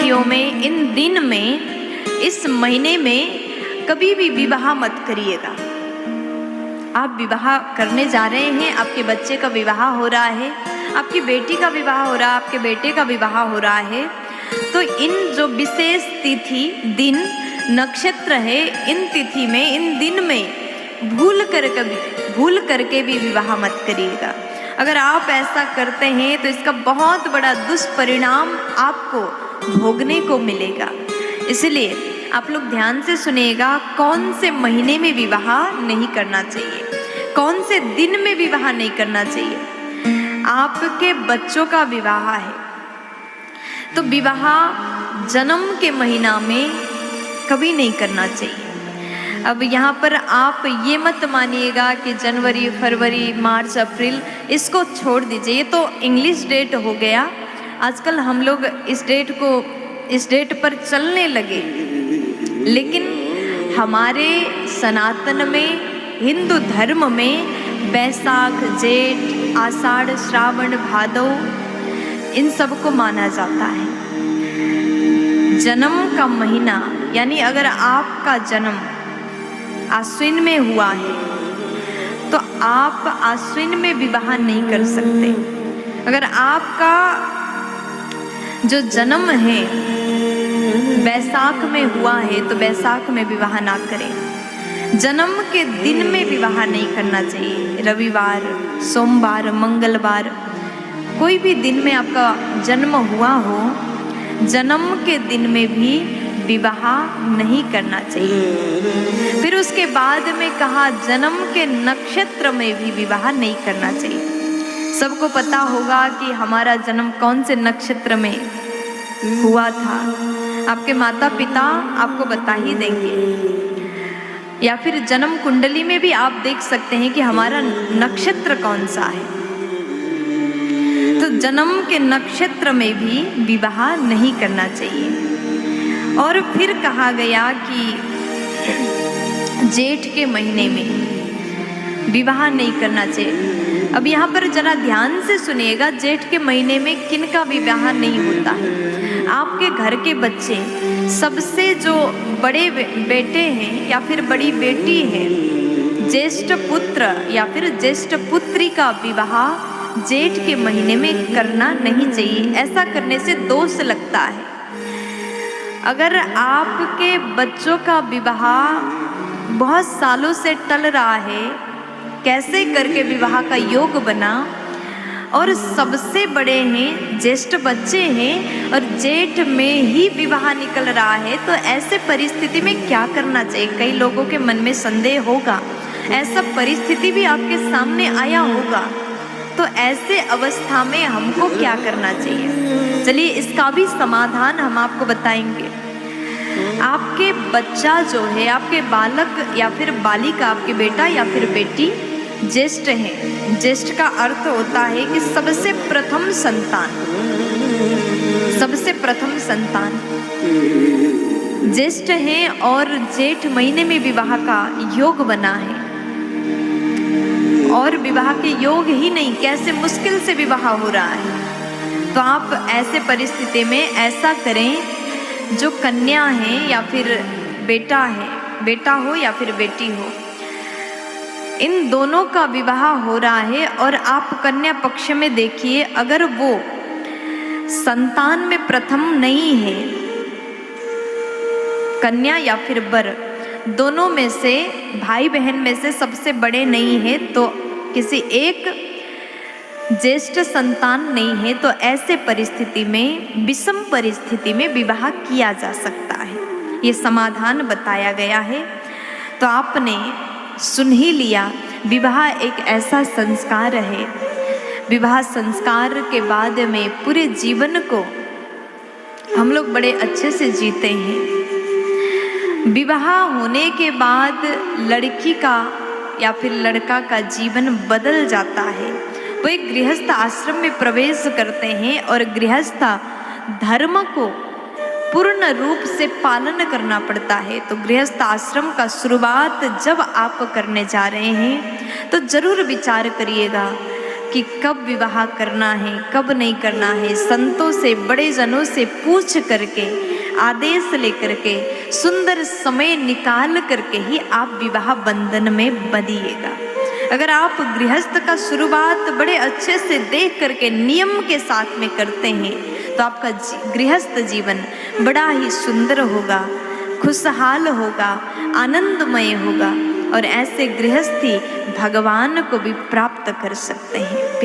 तिथियों में, इन दिन में, इस महीने में कभी भी विवाह मत करिएगा। आप विवाह करने जा रहे हैं, आपके बच्चे का विवाह हो रहा है, आपकी बेटी का विवाह हो रहा है, आपके बेटे का विवाह हो रहा है, तो इन जो विशेष तिथि, दिन, नक्षत्र है, इन तिथि में, इन दिन में भूल करके भी विवाह मत करिएगा। अगर आप ऐसा करते हैं तो इसका बहुत बड़ा दुष्परिणाम आपको भोगने को मिलेगा। इसलिए आप लोग ध्यान से सुनिएगा, कौन से महीने में विवाह नहीं करना चाहिए, कौन से दिन में विवाह नहीं करना चाहिए। आपके बच्चों का विवाह है तो विवाह जन्म के महीना में कभी नहीं करना चाहिए। अब यहाँ पर आप ये मत मानिएगा कि जनवरी, फरवरी, मार्च, अप्रैल इसको छोड़ दीजिए, ये तो इंग्लिश डेट हो गया। आजकल हम लोग इस डेट पर चलने लगे, लेकिन हमारे सनातन में, हिंदू धर्म में बैसाख, जेठ, आषाढ़, श्रावण, भादौ इन सब को माना जाता है। जन्म का महीना, यानी अगर आपका जन्म आश्विन में हुआ है तो आप आश्विन में विवाह नहीं कर सकते। अगर आपका जो जन्म है बैसाख में हुआ है तो बैसाख में विवाह ना करें। जन्म के दिन में विवाह नहीं करना चाहिए। रविवार, सोमवार, मंगलवार, कोई भी दिन में आपका जन्म हुआ हो, जन्म के दिन में भी विवाह नहीं करना चाहिए। फिर उसके बाद में कहा जन्म के नक्षत्र में भी विवाह नहीं करना चाहिए। सबको पता होगा कि हमारा जन्म कौन से नक्षत्र में हुआ था, आपके माता पिता आपको बता ही देंगे, या फिर जन्म कुंडली में भी आप देख सकते हैं कि हमारा नक्षत्र कौन सा है। तो जन्म के नक्षत्र में भी विवाह नहीं करना चाहिए। और फिर कहा गया कि जेठ के महीने में विवाह नहीं करना चाहिए। अब यहाँ पर जरा ध्यान से सुनिएगा, जेठ के महीने में किन का विवाह नहीं होता है। आपके घर के बच्चे, सबसे जो बड़े बेटे हैं या फिर बड़ी बेटी है, ज्येष्ठ पुत्र या फिर ज्येष्ठ पुत्री का विवाह जेठ के महीने में करना नहीं चाहिए। ऐसा करने से दोष लगता है। अगर आपके बच्चों का विवाह बहुत सालों से टल रहा है, कैसे करके विवाह का योग बना, और सबसे बड़े हैं, ज्येष्ठ बच्चे हैं और जेठ में ही विवाह निकल रहा है, तो ऐसे परिस्थिति में क्या करना चाहिए। कई लोगों के मन में संदेह होगा, ऐसा परिस्थिति भी आपके सामने आया होगा, तो ऐसे अवस्था में हमको क्या करना चाहिए। चलिए इसका भी समाधान हम आपको बताएंगे। आपके बच्चा जो है, आपके बालक या फिर बालिका, आपके बेटा या फिर बेटी ज्येष्ठ है। ज्येष्ठ का अर्थ होता है कि सबसे प्रथम संतान, सबसे प्रथम संतान ज्येष्ठ है और जेठ महीने में विवाह का योग बना है। और विवाह के योग ही नहीं, कैसे मुश्किल से विवाह हो रहा है। तो आप ऐसे परिस्थिति में ऐसा करें, जो कन्या है या फिर बेटा है, बेटा हो या फिर बेटी हो, इन दोनों का विवाह हो रहा है और आप कन्या पक्ष में देखिए, अगर वो संतान में प्रथम नहीं है, कन्या या फिर वर, दोनों में से, भाई बहन में से सबसे बड़े नहीं है, तो किसी एक ज्येष्ठ संतान नहीं है, तो ऐसे परिस्थिति में, विषम परिस्थिति में विवाह किया जा सकता है। ये समाधान बताया गया है। तो आपने सुन ही लिया, विवाह एक ऐसा संस्कार है, विवाह संस्कार के बाद में पूरे जीवन को हम लोग बड़े अच्छे से जीते हैं। विवाह होने के बाद लड़की का या फिर लड़का का जीवन बदल जाता है। वो एक गृहस्थ आश्रम में प्रवेश करते हैं और गृहस्थ धर्म को पूर्ण रूप से पालन करना पड़ता है। तो गृहस्थ आश्रम का शुरुआत जब आप करने जा रहे हैं तो जरूर विचार करिएगा कि कब विवाह करना है, कब नहीं करना है। संतों से, बड़े जनों से पूछ करके, आदेश लेकर के, सुंदर समय निकाल करके ही आप विवाह बंधन में बंधिएगा। अगर आप गृहस्थ का शुरुआत बड़े अच्छे से देख करके नियम के साथ में करते हैं तो आपका गृहस्थ जीवन बड़ा ही सुंदर होगा, खुशहाल होगा, आनंदमय होगा और ऐसे गृहस्थी भगवान को भी प्राप्त कर सकते हैं।